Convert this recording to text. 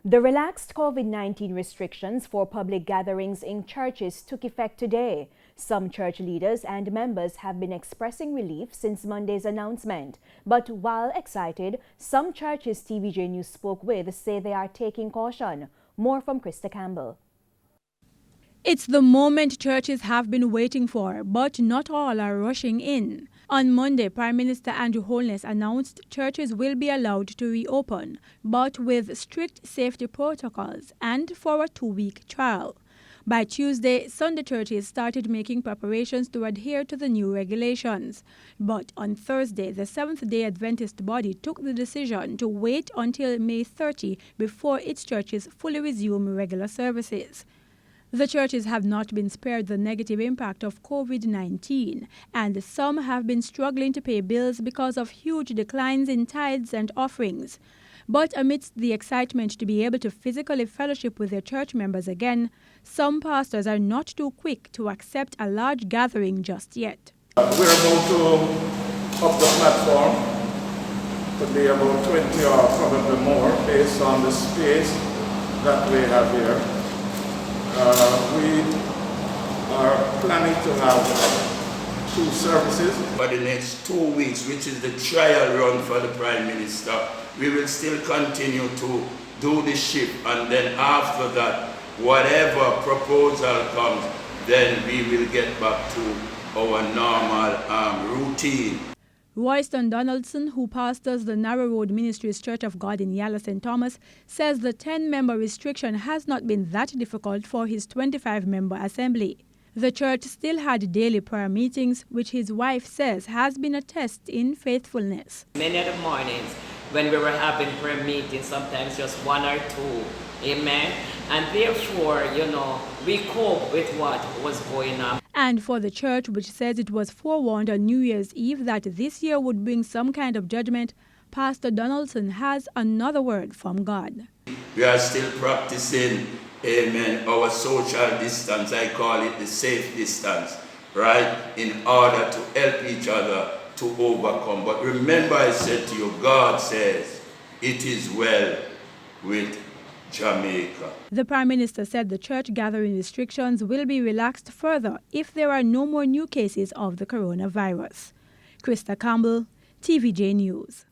The relaxed COVID-19 restrictions for public gatherings in churches took effect today. Some church leaders and members have been expressing relief since Monday's announcement. But while excited, some churches TVJ News spoke with say they are taking caution. More from Krista Campbell. It's the moment churches have been waiting for, but not all are rushing in. On Monday, Prime Minister Andrew Holness announced churches will be allowed to reopen, but with strict safety protocols and for a 2-week trial. By Tuesday, Sunday churches started making preparations to adhere to the new regulations. But on Thursday, the Seventh-day Adventist body took the decision to wait until May 30 before its churches fully resume regular services. The churches have not been spared the negative impact of COVID-19, and some have been struggling to pay bills because of huge declines in tithes and offerings. But amidst the excitement to be able to physically fellowship with their church members again, some pastors are not too quick to accept a large gathering just yet. We're about to up the platform to be about 20 or probably more based on the space that we have here. We are planning to have 2 services. For the next 2 weeks, which is the trial run for the Prime Minister, we will still continue to do the shift, and then after that, whatever proposal comes, then we will get back to our normal routine. Royston Donaldson, who pastors the Narrow Road Ministries Church of God in Yala St. Thomas, says the 10-member restriction has not been that difficult for his 25-member assembly. The church still had daily prayer meetings, which his wife says has been a test in faithfulness. Many of the mornings when we were having prayer meetings, sometimes just 1 or 2, amen? And therefore, we cope with what was going on. And for the church, which says it was forewarned on New Year's Eve that this year would bring some kind of judgment, Pastor Donaldson has another word from God. We are still practicing, amen, our social distance. I call it the safe distance, right? In order to help each other to overcome. But remember, I said to you, God says, it is well with Jamaica. The Prime Minister said the church gathering restrictions will be relaxed further if there are no more new cases of the coronavirus. Krista Campbell, TVJ News.